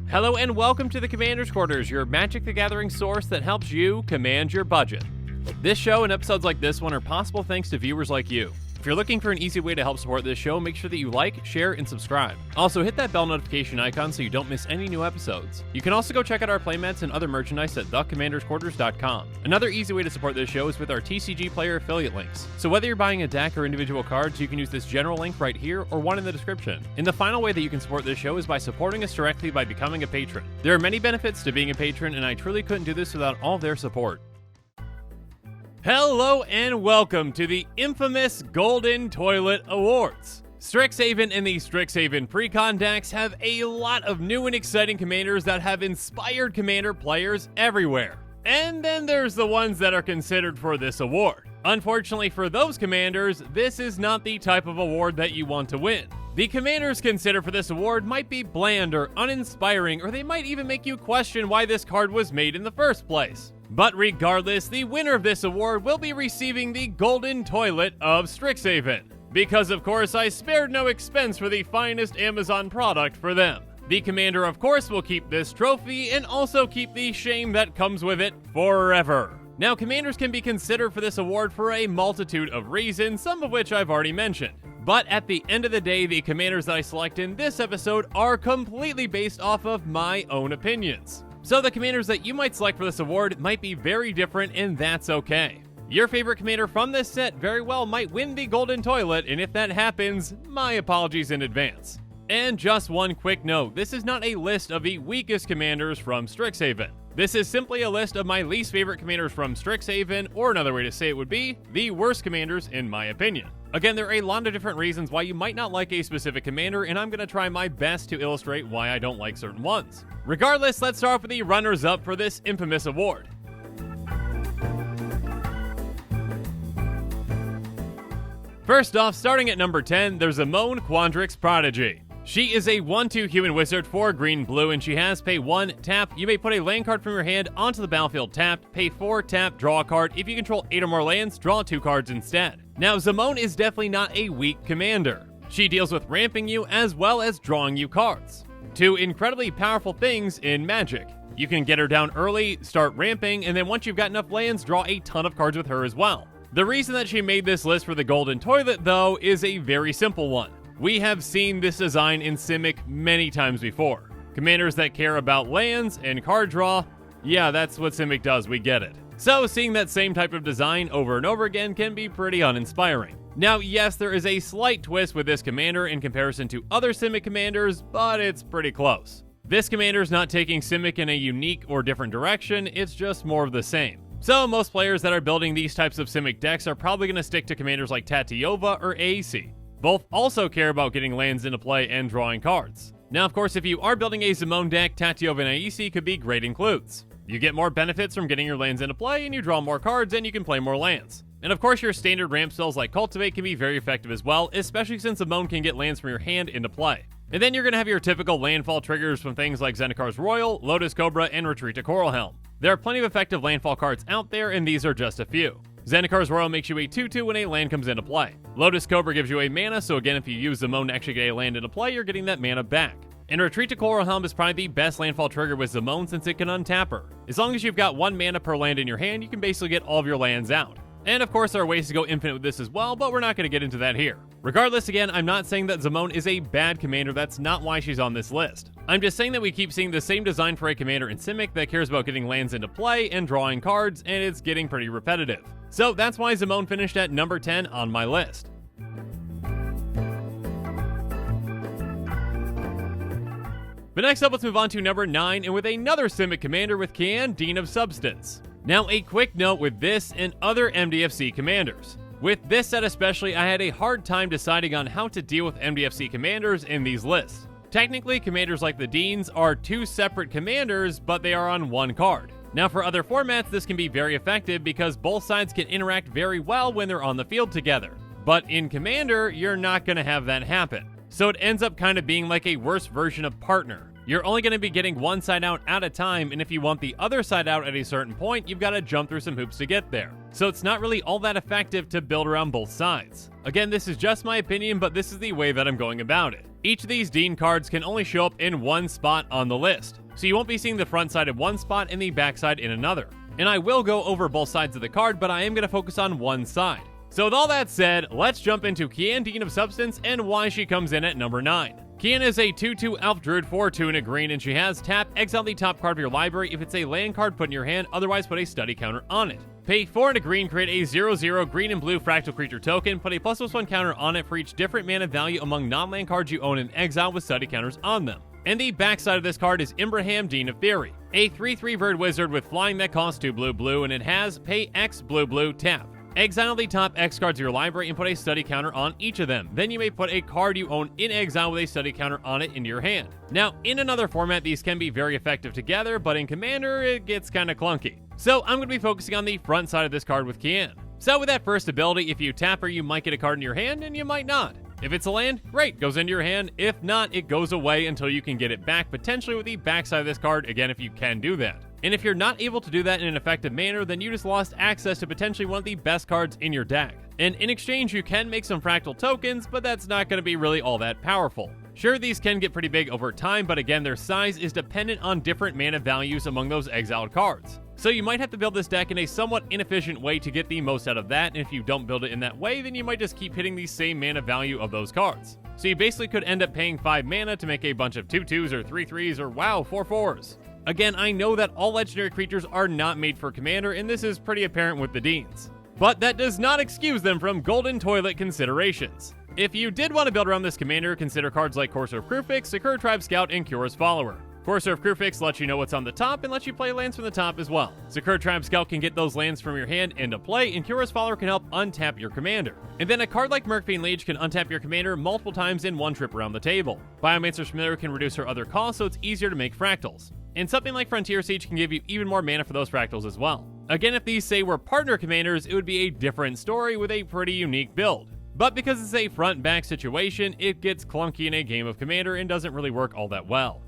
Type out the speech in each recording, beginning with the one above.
Hello and welcome to the Commander's Quarters, your Magic the Gathering source that helps you command your budget. This show and episodes like this one are possible thanks to viewers like you. If you're looking for an easy way to help support this show, make sure that you like, share, and subscribe. Also, hit that bell notification icon so you don't miss any new episodes. You can also go check out our playmats and other merchandise at thecommandersquarters.com. Another easy way to support this show is with our TCG player affiliate links. So whether you're buying a deck or individual cards, you can use this general link right here or one in the description. And the final way that you can support this show is by supporting us directly by becoming a patron. There are many benefits to being a patron, and I truly couldn't do this without all their support. Hello and welcome to the infamous Golden Toilet Awards. Strixhaven and the Strixhaven Precon decks have a lot of new and exciting commanders that have inspired Commander players everywhere. And then there's the ones that are considered for this award. Unfortunately for those commanders, this is not the type of award that you want to win. The commanders considered for this award might be bland or uninspiring, or they might even make you question why this card was made in the first place. But regardless, the winner of this award will be receiving the Golden Toilet of Strixhaven. Because of course I spared no expense for the finest Amazon product for them. The commander of course will keep this trophy and also keep the shame that comes with it forever. Now commanders can be considered for this award for a multitude of reasons, some of which I've already mentioned. But at the end of the day, the commanders that I select in this episode are completely based off of my own opinions. So the commanders that you might select for this award might be very different, and that's okay. Your favorite commander from this set very well might win the Golden Toilet, and if that happens, my apologies in advance. And just one quick note, this is not a list of the weakest commanders from Strixhaven. This is simply a list of my least favorite commanders from Strixhaven, or another way to say it would be, the worst commanders in my opinion. Again, there are a lot of different reasons why you might not like a specific commander, and I'm going to try my best to illustrate why I don't like certain ones. Regardless, let's start off with the runners-up for this infamous award. First off, starting at number 10, there's Amon Quandrix Prodigy. She is a 1/2 human wizard for green-blue, and she has pay 1, tap. You may put a land card from your hand onto the battlefield tapped, pay 4, tap, draw a card. If you control 8 or more lands, draw 2 cards instead. Now, Zamon is definitely not a weak commander. She deals with ramping you as well as drawing you cards. 2 incredibly powerful things in Magic. You can get her down early, start ramping, and then once you've got enough lands, draw a ton of cards with her as well. The reason that she made this list for the Golden Toilet, though, is a very simple one. We have seen this design in Simic many times before. Commanders that care about lands and card draw, yeah, that's what Simic does, we get it. So seeing that same type of design over and over again can be pretty uninspiring. Now, yes, there is a slight twist with this commander in comparison to other Simic commanders, but it's pretty close. This commander is not taking Simic in a unique or different direction, it's just more of the same. So most players that are building these types of Simic decks are probably going to stick to commanders like Tatyova or AAC. Both also care about getting lands into play and drawing cards. Now, of course, if you are building a Zamon deck, Tatyova and AAC could be great includes. You get more benefits from getting your lands into play, and you draw more cards, and you can play more lands. And of course, your standard ramp spells like Cultivate can be very effective as well, especially since Zamon can get lands from your hand into play. And then you're going to have your typical landfall triggers from things like Zendikar's Royal, Lotus Cobra, and Retreat to Coral Helm. There are plenty of effective landfall cards out there, and these are just a few. Zendikar's Royal makes you a 2/2 when a land comes into play. Lotus Cobra gives you a mana, so again, if you use Zamon to actually get a land into play, you're getting that mana back. And Retreat to Coral Helm is probably the best landfall trigger with Zamon since it can untap her. As long as you've got 1 mana per land in your hand, you can basically get all of your lands out. And of course, there are ways to go infinite with this as well, but we're not going to get into that here. Regardless, again, I'm not saying that Zamon is a bad commander, that's not why she's on this list. I'm just saying that we keep seeing the same design for a commander in Simic that cares about getting lands into play and drawing cards, and it's getting pretty repetitive. So that's why Zamon finished at number 10 on my list. But next up, let's move on to number 9, and with another Simic commander with Kian, Dean of Substance. Now, a quick note with this and other MDFC commanders. With this set especially, I had a hard time deciding on how to deal with MDFC commanders in these lists. Technically, commanders like the Deans are 2 separate commanders, but they are on 1 card. Now, for other formats, this can be very effective because both sides can interact very well when they're on the field together. But in Commander, you're not going to have that happen. So it ends up kind of being like a worse version of Partner. You're only going to be getting one side out at a time, and if you want the other side out at a certain point, you've got to jump through some hoops to get there. So it's not really all that effective to build around both sides. Again, this is just my opinion, but this is the way that I'm going about it. Each of these Dean cards can only show up in one spot on the list, so you won't be seeing the front side in one spot and the back side in another. And I will go over both sides of the card, but I am going to focus on one side. So with all that said, let's jump into Kian, Dean of Substance, and why she comes in at number 9. Kian is a 2/2 Elf Druid for 2 and a green, and she has tap, exile the top card of your library. If it's a land card, put in your hand, otherwise put a study counter on it. Pay 4 and a green, create a 0/0 green and blue fractal creature token, put a +1/+1 counter on it for each different mana value among non-land cards you own in exile with study counters on them. And the backside of this card is Imbraham, Dean of Theory, a 3/3 bird wizard with flying that costs 2 blue, and it has pay X blue, tap. Exile the top X cards of your library and put a study counter on each of them. Then you may put a card you own in exile with a study counter on it into your hand. Now, in another format, these can be very effective together, but in Commander, it gets kinda clunky. So I'm going to be focusing on the front side of this card with Kian. So with that first ability, if you tap her, you might get a card in your hand, and you might not. If it's a land, great, goes into your hand. If not, it goes away until you can get it back, potentially with the backside of this card, again, if you can do that. And if you're not able to do that in an effective manner, then you just lost access to potentially one of the best cards in your deck. And in exchange, you can make some fractal tokens, but that's not going to be really all that powerful. Sure, these can get pretty big over time, but again, their size is dependent on different mana values among those exiled cards. So you might have to build this deck in a somewhat inefficient way to get the most out of that, and if you don't build it in that way, then you might just keep hitting the same mana value of those cards. So you basically could end up paying 5 mana to make a bunch of 2/2s or 3/3s or wow, 4/4s. Again, I know that all legendary creatures are not made for Commander, and this is pretty apparent with the Deans. But that does not excuse them from golden toilet considerations. If you did want to build around this Commander, consider cards like Courser of Krufix, Sakura Tribe Scout, and Kura's Follower. Courser of Krufix lets you know what's on the top and lets you play lands from the top as well. Sakura Tribe Scout can get those lands from your hand into play, and Kura's Follower can help untap your commander. And then a card like Murkfiend Liege can untap your commander multiple times in one trip around the table. Biomancer's Familiar can reduce her other costs, so it's easier to make fractals. And something like Frontier Siege can give you even more mana for those fractals as well. Again, if these, say, were partner commanders, it would be a different story with a pretty unique build. But because it's a front-back situation, it gets clunky in a game of Commander and doesn't really work all that well.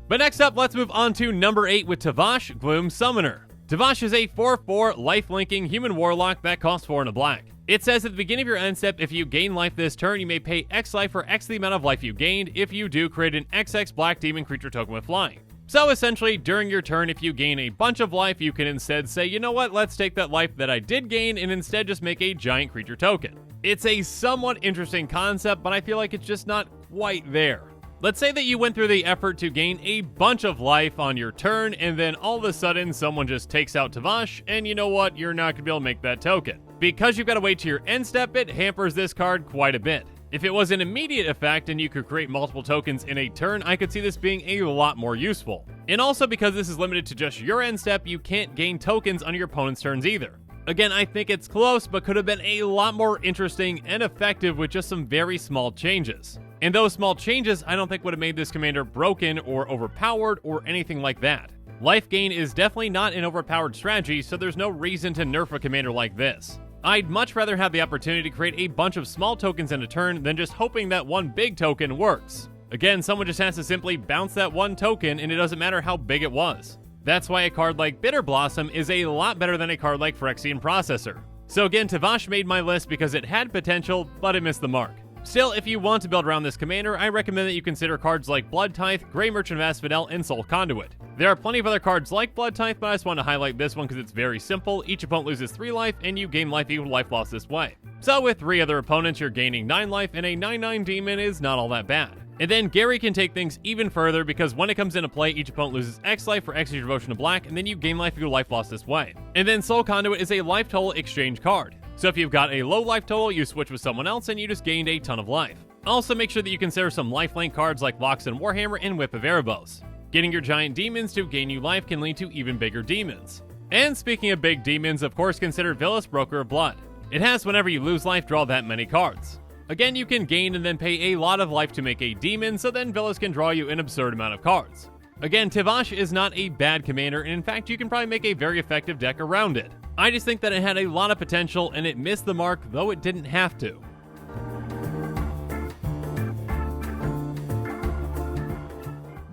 But next up, let's move on to number 8 with Tavash, Gloom Summoner. Tavash is a 4/4 life-linking human warlock that costs 4 and a black. It says at the beginning of your end step, if you gain life this turn, you may pay X life for X the amount of life you gained. If you do, create an XX black demon creature token with flying. So essentially, during your turn, if you gain a bunch of life, you can instead say, you know what, let's take that life that I did gain and instead just make a giant creature token. It's a somewhat interesting concept, but I feel like it's just not quite there. Let's say that you went through the effort to gain a bunch of life on your turn, and then all of a sudden someone just takes out Tavash, and you know what, you're not going to be able to make that token. Because you've got to wait to your end step, it hampers this card quite a bit. If it was an immediate effect and you could create multiple tokens in a turn, I could see this being a lot more useful. And also because this is limited to just your end step, you can't gain tokens on your opponent's turns either. Again, I think it's close, but could have been a lot more interesting and effective with just some very small changes. And those small changes, I don't think would have made this commander broken or overpowered or anything like that. Life gain is definitely not an overpowered strategy, so there's no reason to nerf a commander like this. I'd much rather have the opportunity to create a bunch of small tokens in a turn than just hoping that one big token works. Again, someone just has to simply bounce that one token and it doesn't matter how big it was. That's why a card like Bitter Blossom is a lot better than a card like Phyrexian Processor. So again, Tavash made my list because it had potential, but it missed the mark. Still, if you want to build around this commander, I recommend that you consider cards like Blood Tithe, Grey Merchant of Asphodel, and Soul Conduit. There are plenty of other cards like Blood Tithe, but I just want to highlight this one because it's very simple. Each opponent loses 3 life, and you gain life equal to life lost this way. So with 3 other opponents, you're gaining 9 life, and a 9/9 demon is not all that bad. And then Gary can take things even further because when it comes into play, each opponent loses X life for X your devotion to black, and then you gain life equal to life lost this way. And then Soul Conduit is a life total exchange card. So if you've got a low life total, you switch with someone else, and you just gained a ton of life. Also, make sure that you consider some lifelink cards like Loxodon Warhammer and Whip of Erebos. Getting your giant demons to gain you life can lead to even bigger demons. And speaking of big demons, of course consider Villas, Broker of Blood. It has whenever you lose life, draw that many cards. Again, you can gain and then pay a lot of life to make a demon, so then Villas can draw you an absurd amount of cards. Again, Tavash is not a bad commander, and in fact, you can probably make a very effective deck around it. I just think that it had a lot of potential, and it missed the mark, though it didn't have to.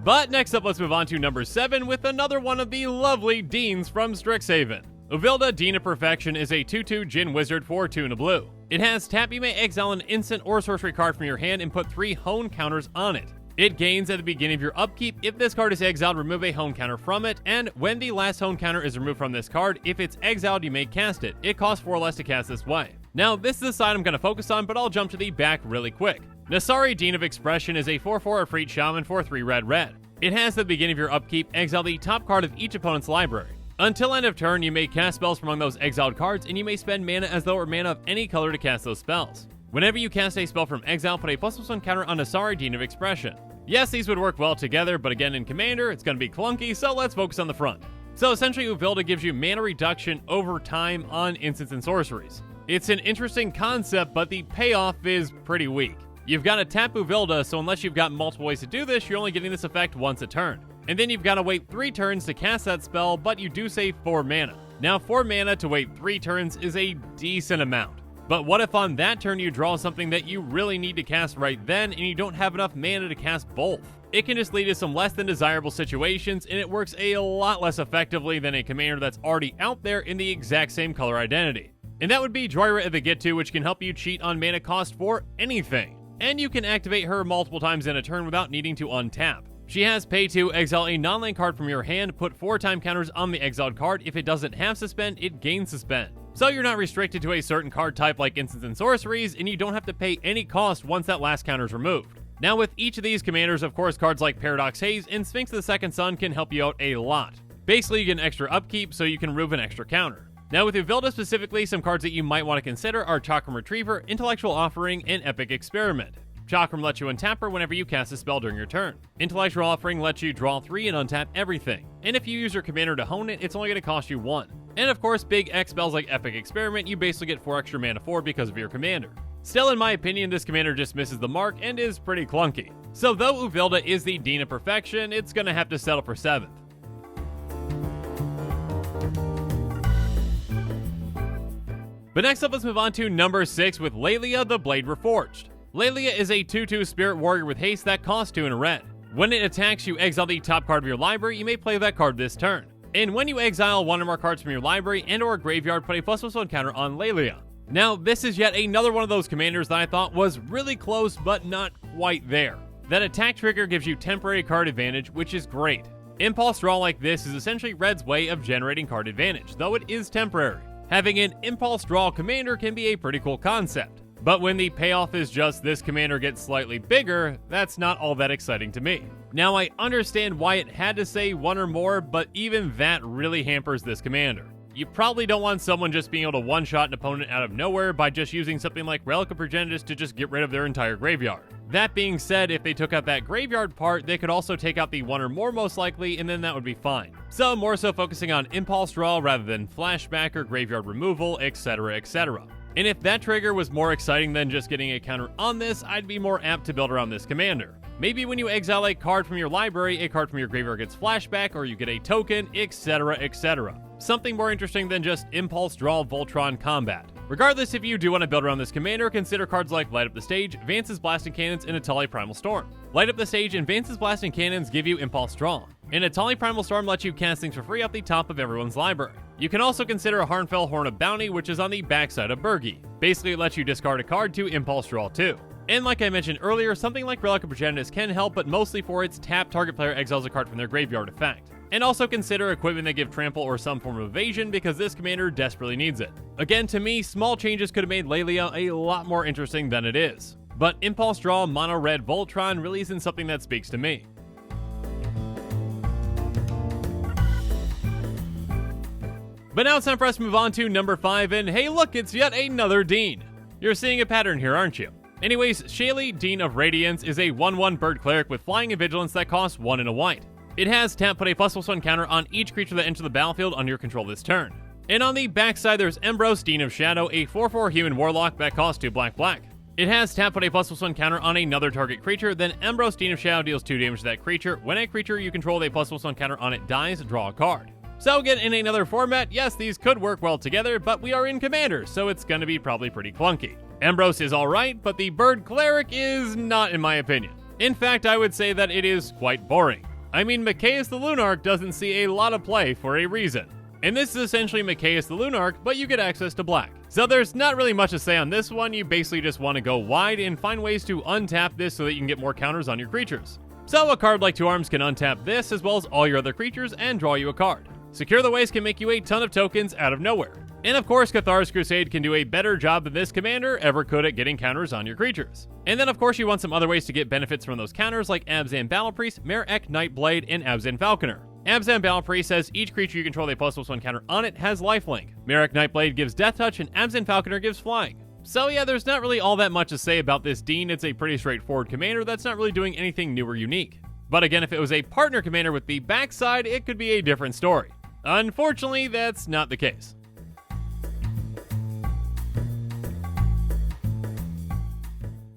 But next up, let's move on to number 7 with another one of the lovely Deans from Strixhaven. Uvilda, Dean of Perfection, is a 2/2 Djinn Wizard for 2 and a blue. It has tap, you may exile an instant or sorcery card from your hand and put 3 hone counters on it. It gains at the beginning of your upkeep. If this card is exiled, remove a hone counter from it, and when the last hone counter is removed from this card, if it's exiled, you may cast it. It costs 4 less to cast this way. Now, this is the side I'm going to focus on, but I'll jump to the back really quick. Nasari, Dean of Expression, is a 4/4 Efreet Shaman for 3 red. It has at the beginning of your upkeep, exile the top card of each opponent's library. Until end of turn, you may cast spells from among those exiled cards, and you may spend mana as though it were mana of any color to cast those spells. Whenever you cast a spell from exile, put a +1 counter on Nasari, Dean of Expression. Yes, these would work well together, but again in Commander, it's going to be clunky, so let's focus on the front. So essentially, Uvilda gives you mana reduction over time on instants and sorceries. It's an interesting concept, but the payoff is pretty weak. You've got to tap Uvilda, so unless you've got multiple ways to do this, you're only getting this effect once a turn. And then you've got to wait 3 turns to cast that spell, but you do save 4 mana. Now, 4 mana to wait 3 turns is a decent amount. But what if on that turn you draw something that you really need to cast right then, and you don't have enough mana to cast both? It can just lead to some less than desirable situations, and it works a lot less effectively than a commander that's already out there in the exact same color identity. And that would be Joyra of the Get To, which can help you cheat on mana cost for anything. And you can activate her multiple times in a turn without needing to untap. She has pay to exile a non-land card from your hand, put 4 time counters on the exiled card. If it doesn't have suspend, it gains suspend. So you're not restricted to a certain card type like instants and sorceries, and you don't have to pay any cost once that last counter is removed. Now with each of these commanders, of course, cards like Paradox Haze and Sphinx of the Second Sun can help you out a lot. Basically, you get an extra upkeep so you can remove an extra counter. Now with Uvilda specifically, some cards that you might want to consider are Chakram Retriever, Intellectual Offering, and Epic Experiment. Chakram lets you untap her whenever you cast a spell during your turn. Intellectual Offering lets you draw 3 and untap everything. And if you use your commander to hone it, it's only going to cost you 1. And of course, big X spells like Epic Experiment, you basically get 4 extra mana for because of your commander. Still, in my opinion, this commander just misses the mark and is pretty clunky. So though Uvilda is the Dean of Perfection, it's going to have to settle for 7th. But next up, let's move on to number 6 with Lelia the Blade Reforged. Lelia is a 2/2 Spirit Warrior with haste that costs 2 and a red. When it attacks, you exile the top card of your library. You may play that card this turn. And when you exile 1 or more cards from your library and or graveyard, put a +1 counter on Lelia. Now, this is yet another one of those commanders that I thought was really close, but not quite there. That attack trigger gives you temporary card advantage, which is great. Impulse Draw like this is essentially Red's way of generating card advantage, though it is temporary. Having an Impulse Draw commander can be a pretty cool concept. But when the payoff is just this commander gets slightly bigger, that's not all that exciting to me. Now, I understand why it had to say 1 or more, but even that really hampers this commander. You probably don't want someone just being able to one-shot an opponent out of nowhere by just using something like Relic of Progenitus to just get rid of their entire graveyard. That being said, if they took out that graveyard part, they could also take out the 1 or more most likely, and then that would be fine. So more so focusing on Impulse Draw rather than Flashback or Graveyard Removal, etc, etc. And if that trigger was more exciting than just getting a counter on this, I'd be more apt to build around this commander. Maybe when you exile a card from your library, a card from your graveyard gets flashback, or you get a token, etc, etc. Something more interesting than just Impulse Draw Voltron combat. Regardless, if you do want to build around this commander, consider cards like Light Up the Stage, Vance's Blasting Cannons, and Atali Primal Storm. Light Up the Stage and Vance's Blasting Cannons give you Impulse Draw, and Atali Primal Storm lets you cast things for free off the top of everyone's library. You can also consider a Harnfell Horn of Bounty, which is on the backside of Burgi. Basically, it lets you discard a card to Impulse Draw too. And like I mentioned earlier, something like Relic of Progenitus can help, but mostly for its tap target player exiles a card from their graveyard effect. And also consider equipment that give trample or some form of evasion because this commander desperately needs it. Again, to me, small changes could have made Lelia a lot more interesting than it is. But Impulse Draw Mono Red Voltron really isn't something that speaks to me. But now it's time for us to move on to number 5, and hey look, it's yet another Dean. You're seeing a pattern here, aren't you? Anyways, Shaylee, Dean of Radiance, is a 1/1 bird cleric with flying and vigilance that costs 1 and a white. It has tap, put a +1 counter on each creature that enters the battlefield under your control this turn. And on the backside, there's Embros, Dean of Shadow, a 4/4 human warlock that costs 2 black. It has tap, put a +1 counter on another target creature, then Embros, Dean of Shadow deals 2 damage to that creature. When a creature you control with a +1 counter on it dies, draw a card. So again, in another format, yes, these could work well together, but we are in Commander, so it's gonna be probably pretty clunky. Embros is alright, but the bird cleric is not, in my opinion. In fact, I would say that it is quite boring. I mean, Mikaeus the Lunarch doesn't see a lot of play for a reason. And this is essentially Mikaeus the Lunarch, but you get access to black. So there's not really much to say on this one. You basically just want to go wide and find ways to untap this so that you can get more counters on your creatures. So a card like Two Arms can untap this as well as all your other creatures and draw you a card. Secure the Waste can make you a ton of tokens out of nowhere. And of course, Cathar's Crusade can do a better job than this commander ever could at getting counters on your creatures. And then of course you want some other ways to get benefits from those counters like Abzan Battlepriest, Merek Nightblade, and Abzan Falconer. Abzan Battlepriest says each creature you control with a +1 counter on it has lifelink. Merek Nightblade gives Death Touch, and Abzan Falconer gives flying. So yeah, there's not really all that much to say about this Dean. It's a pretty straightforward commander that's not really doing anything new or unique. But again, if it was a partner commander with the backside, it could be a different story. Unfortunately, that's not the case.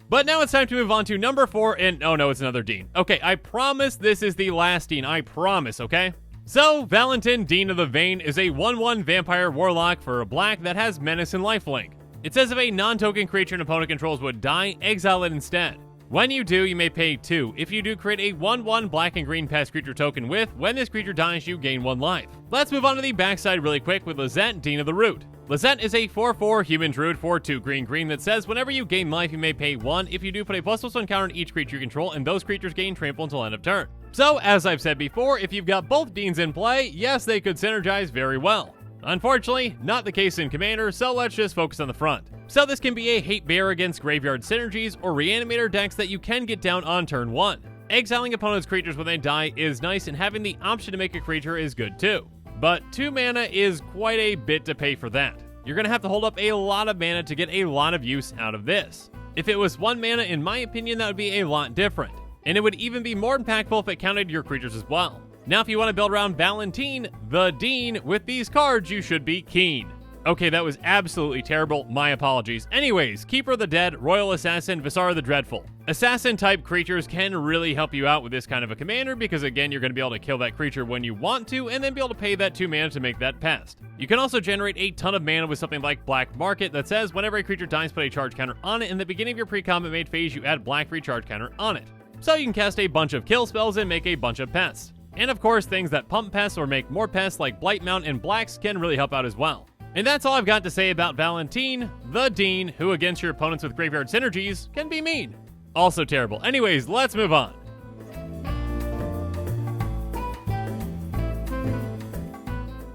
But now it's time to move on to number 4, and oh no, it's another Dean. Okay, I promise this is the last Dean, I promise, okay? So, Valentin, Dean of the Vein, is a 1/1 Vampire Warlock for a black that has Menace and Lifelink. It says if a non-token creature an opponent controls would die, exile it instead. When you do, you may pay 2. If you do, create a 1/1 black and green pest creature token with, when this creature dies, you gain 1 life. Let's move on to the backside really quick with Lizette, Dean of the Root. Lizette is a 4/4 human druid for 2 green that says whenever you gain life, you may pay 1. If you do, put a +1 counter on each creature you control, and those creatures gain trample until end of turn. So, as I've said before, if you've got both Deans in play, yes, they could synergize very well. Unfortunately, not the case in Commander, so let's just focus on the front. So this can be a hate bear against graveyard synergies or reanimator decks that you can get down on turn 1. Exiling opponent's creatures when they die is nice, and having the option to make a creature is good too. But 2 mana is quite a bit to pay for that. You're going to have to hold up a lot of mana to get a lot of use out of this. If it was 1 mana, in my opinion, that would be a lot different. And it would even be more impactful if it counted your creatures as well. Now, if you want to build around Valentin, the Dean, with these cards, you should be keen. Okay, that was absolutely terrible. My apologies. Anyways, Keeper of the Dead, Royal Assassin, Visara the Dreadful. Assassin-type creatures can really help you out with this kind of a commander because, again, you're going to be able to kill that creature when you want to and then be able to pay that 2 mana to make that pest. You can also generate a ton of mana with something like Black Market that says whenever a creature dies, put a charge counter on it. In the beginning of your pre-combat made phase, you add black for each charge counter on it. So you can cast a bunch of kill spells and make a bunch of pests. And of course, things that pump pests or make more pests like Blightmount and Blacks can really help out as well. And that's all I've got to say about Valentin, the Dean, who against your opponents with graveyard synergies can be mean. Also terrible. Anyways, let's move on.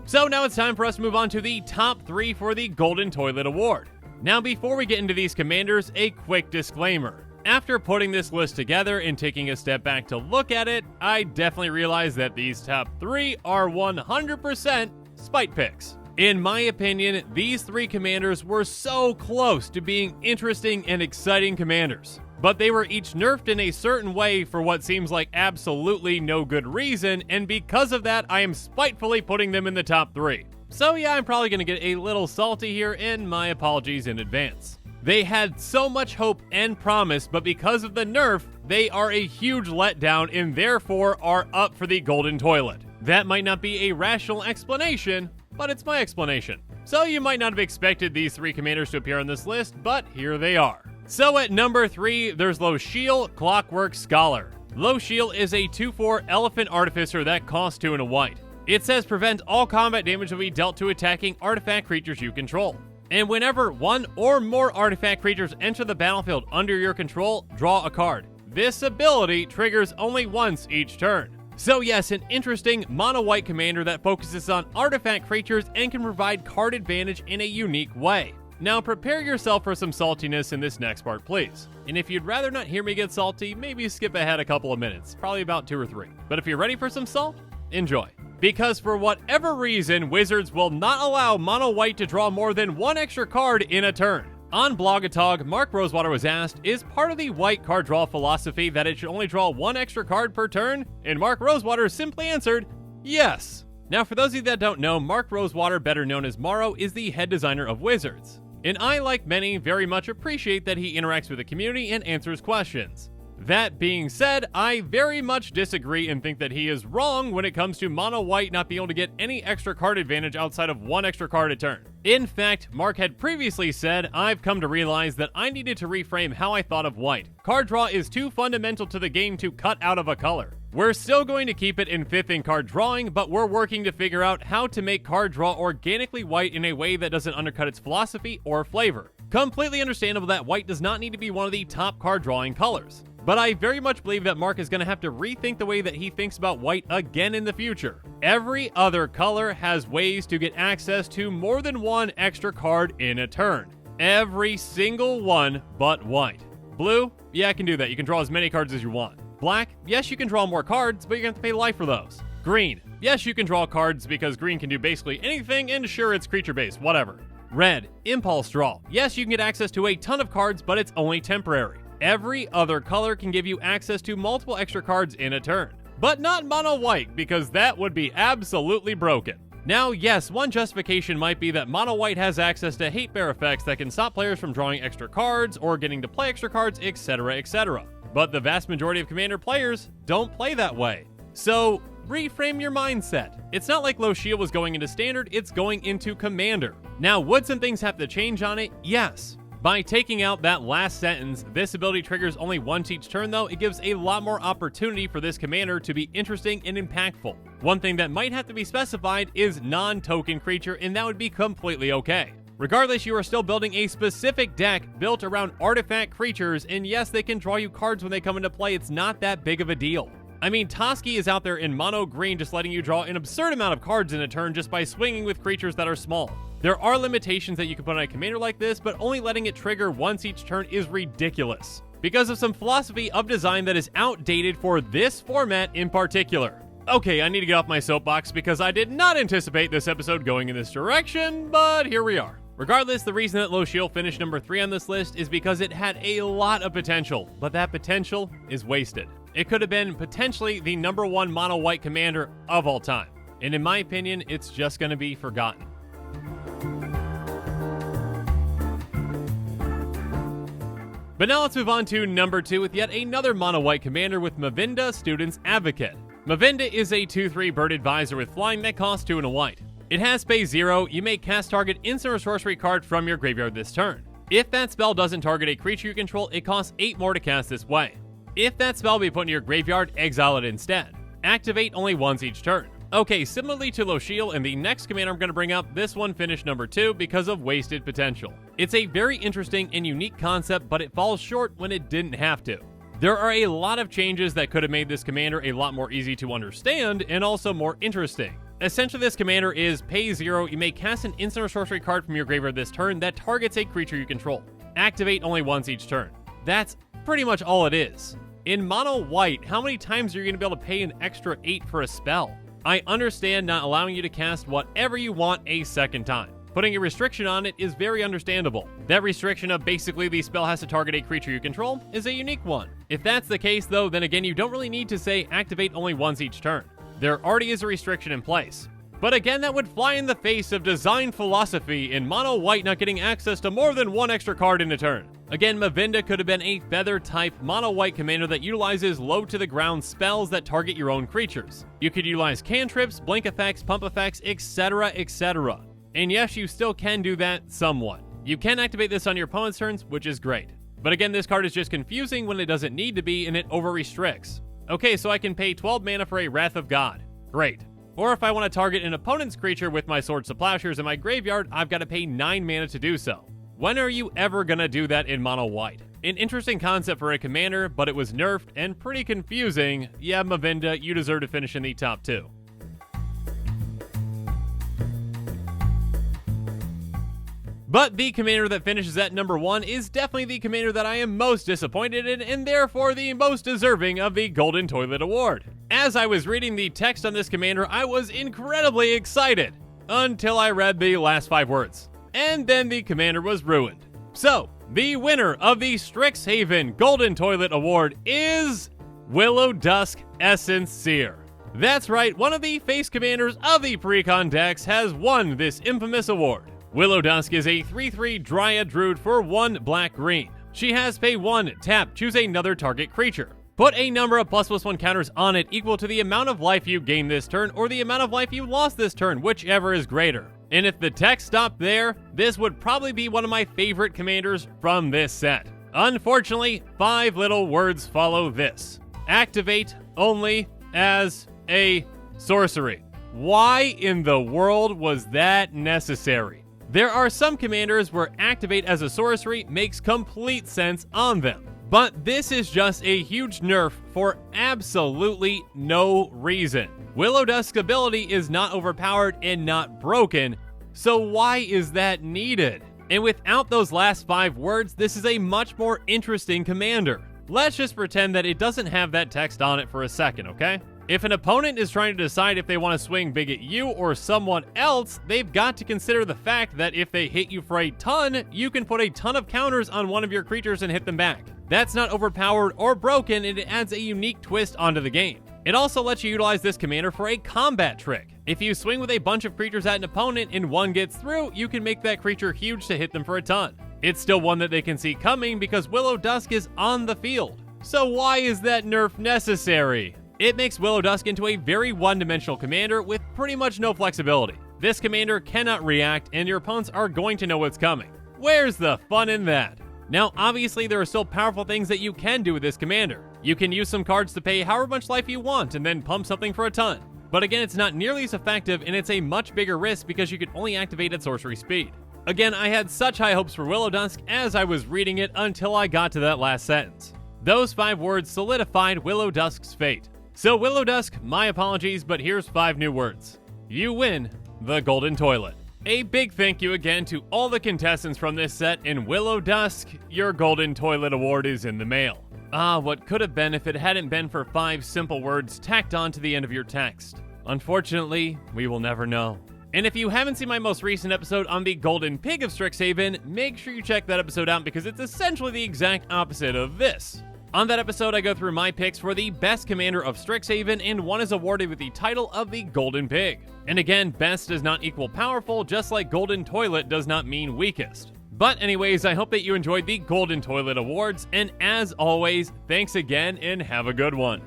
So now it's time for us to move on to the top 3 for the Golden Toilet Award. Now before we get into these commanders, a quick disclaimer. After putting this list together and taking a step back to look at it, I definitely realized that these top 3 are 100% spite picks. In my opinion, these 3 commanders were so close to being interesting and exciting commanders. But they were each nerfed in a certain way for what seems like absolutely no good reason, and because of that, I am spitefully putting them in the top 3. So yeah, I'm probably going to get a little salty here, and my apologies in advance. They had so much hope and promise, but because of the nerf, they are a huge letdown and therefore are up for the Golden Toilet. That might not be a rational explanation, but it's my explanation. So you might not have expected these 3 commanders to appear on this list, but here they are. So at number 3, there's Lo'Sheel, Clockwork Scholar. Lo'Sheel is a 2/4 Elephant Artificer that costs 2 and a white. It says prevent all combat damage will be dealt to attacking artifact creatures you control. And whenever 1 or more artifact creatures enter the battlefield under your control, draw a card. This ability triggers only once each turn. So yes, an interesting mono-white commander that focuses on artifact creatures and can provide card advantage in a unique way. Now prepare yourself for some saltiness in this next part, please. And if you'd rather not hear me get salty, maybe skip ahead a couple of minutes, probably about 2 or 3. But if you're ready for some salt, enjoy. Because for whatever reason, Wizards will not allow mono-white to draw more than 1 extra card in a turn. On Blogatog, Mark Rosewater was asked, is part of the white card draw philosophy that it should only draw 1 extra card per turn? And Mark Rosewater simply answered, yes. Now for those of you that don't know, Mark Rosewater, better known as Morrow, is the head designer of Wizards. And I, like many, very much appreciate that he interacts with the community and answers questions. That being said, I very much disagree and think that he is wrong when it comes to mono-white not being able to get any extra card advantage outside of 1 extra card a turn. In fact, Mark had previously said, I've come to realize that I needed to reframe how I thought of white. Card draw is too fundamental to the game to cut out of a color. We're still going to keep it in 5th in card drawing, but we're working to figure out how to make card draw organically white in a way that doesn't undercut its philosophy or flavor. Completely understandable that white does not need to be one of the top card drawing colors, but I very much believe that Mark is going to have to rethink the way that he thinks about white again in the future. Every other color has ways to get access to more than one extra card in a turn. Every single one but white. Blue? Yeah, I can do that. You can draw as many cards as you want. Black? Yes, you can draw more cards, but you're going to have to pay life for those. Green? Yes, you can draw cards because green can do basically anything, and sure, it's creature-based, whatever. Red? Impulse draw. Yes, you can get access to a ton of cards, but it's only temporary. Every other color can give you access to multiple extra cards in a turn. But not mono white, because that would be absolutely broken. Now, yes, one justification might be that mono white has access to hate bear effects that can stop players from drawing extra cards or getting to play extra cards, etc., etc. But the vast majority of Commander players don't play that way. So, reframe your mindset. It's not like Loshia was going into Standard, it's going into Commander. Now, would some things have to change on it? Yes. By taking out that last sentence, this ability triggers only once each turn though, it gives a lot more opportunity for this commander to be interesting and impactful. One thing that might have to be specified is non-token creature, and that would be completely okay. Regardless, you are still building a specific deck built around artifact creatures, and yes, they can draw you cards when they come into play. It's not that big of a deal. I mean, Toski is out there in mono green just letting you draw an absurd amount of cards in a turn just by swinging with creatures that are small. There are limitations that you can put on a commander like this, but only letting it trigger once each turn is ridiculous because of some philosophy of design that is outdated for this format in particular. Okay, I need to get off my soapbox because I did not anticipate this episode going in this direction, but here we are. Regardless, the reason that Loshia finished number 3 on this list is because it had a lot of potential, but that potential is wasted. It could have been potentially the number 1 mono white commander of all time, and in my opinion, it's just going to be forgotten. But now let's move on to number 2 with yet another mono white commander with Mavinda, Student's Advocate. Mavinda is a 2/3 bird advisor with flying that costs 2 and a white. It has pay 0, you may cast target instant or sorcery card from your graveyard this turn. If that spell doesn't target a creature you control, it costs 8 more to cast this way. If that spell be put in your graveyard, exile it instead. Activate only once each turn. Okay, similarly to Loshia and the next commander I'm going to bring up, this one finished number 2 because of wasted potential. It's a very interesting and unique concept, but it falls short when it didn't have to. There are a lot of changes that could have made this commander a lot more easy to understand and also more interesting. Essentially, this commander is pay 0, you may cast an instant or sorcery card from your graveyard this turn that targets a creature you control. Activate only once each turn. That's pretty much all it is. In mono white, how many times are you going to be able to pay an extra 8 for a spell? I understand not allowing you to cast whatever you want a second time. Putting a restriction on it is very understandable. That restriction of basically the spell has to target a creature you control is a unique one. If that's the case though, then again you don't really need to say activate only once each turn. There already is a restriction in place. But again, that would fly in the face of design philosophy in mono white not getting access to more than 1 extra card in a turn. Again, Mavinda could have been a feather type mono white commander that utilizes low to the ground spells that target your own creatures. You could utilize cantrips, blink effects, pump effects, etc, etc. And yes, you still can do that somewhat. You can activate this on your opponent's turns, which is great. But again, this card is just confusing when it doesn't need to be and it over restricts. Okay, so I can pay 12 mana for a Wrath of God. Great. Or if I want to target an opponent's creature with my Swords to Plowshares in my graveyard, I've got to pay 9 mana to do so. When are you ever gonna do that in mono white? An interesting concept for a commander, but it was nerfed and pretty confusing. Yeah, Mavinda, you deserve to finish in the top 2. But the commander that finishes at number 1 is definitely the commander that I am most disappointed in, and therefore the most deserving of the Golden Toilet Award. As I was reading the text on this commander, I was incredibly excited, until I read the last 5 words. And then the commander was ruined. So, the winner of the Strixhaven Golden Toilet Award is Willow Dusk Essence Seer. That's right, one of the face commanders of the Precon decks has won this infamous award. Willow Dusk is a 3/3 Dryad Druid for 1 black-green. She has pay 1, tap, choose another target creature. Put a number of ++1 counters on it equal to the amount of life you gained this turn or the amount of life you lost this turn, whichever is greater. And if the text stopped there, this would probably be one of my favorite commanders from this set. Unfortunately, 5 little words follow this. Activate only as a sorcery. Why in the world was that necessary? There are some commanders where activate as a sorcery makes complete sense on them, but this is just a huge nerf for absolutely no reason. Willow Dusk's ability is not overpowered and not broken, so why is that needed? And without those last 5 words, this is a much more interesting commander. Let's just pretend that it doesn't have that text on it for a second, okay? If an opponent is trying to decide if they want to swing big at you or someone else, they've got to consider the fact that if they hit you for a ton, you can put a ton of counters on one of your creatures and hit them back. That's not overpowered or broken, and it adds a unique twist onto the game. It also lets you utilize this commander for a combat trick. If you swing with a bunch of creatures at an opponent and one gets through, you can make that creature huge to hit them for a ton. It's still one that they can see coming because Willow Dusk is on the field. So why is that nerf necessary? It makes Willow Dusk into a very one-dimensional commander with pretty much no flexibility. This commander cannot react, and your opponents are going to know what's coming. Where's the fun in that? Now, obviously, there are still powerful things that you can do with this commander. You can use some cards to pay however much life you want and then pump something for a ton. But again, it's not nearly as effective, and it's a much bigger risk because you can only activate at sorcery speed. Again, I had such high hopes for Willow Dusk as I was reading it until I got to that last sentence. Those 5 words solidified Willow Dusk's fate. So Willow Dusk, my apologies, but here's 5 new words. You win the Golden Toilet. A big thank you again to all the contestants from this set, and Willow Dusk, your Golden Toilet award is in the mail. What could have been if it hadn't been for 5 simple words tacked on to the end of your text. Unfortunately, we will never know. And if you haven't seen my most recent episode on the Golden Pig of Strixhaven, make sure you check that episode out because it's essentially the exact opposite of this. On that episode, I go through my picks for the best commander of Strixhaven, and one is awarded with the title of the Golden Pig. And again, best does not equal powerful, just like Golden Toilet does not mean weakest. But anyways, I hope that you enjoyed the Golden Toilet Awards, and as always, thanks again and have a good one.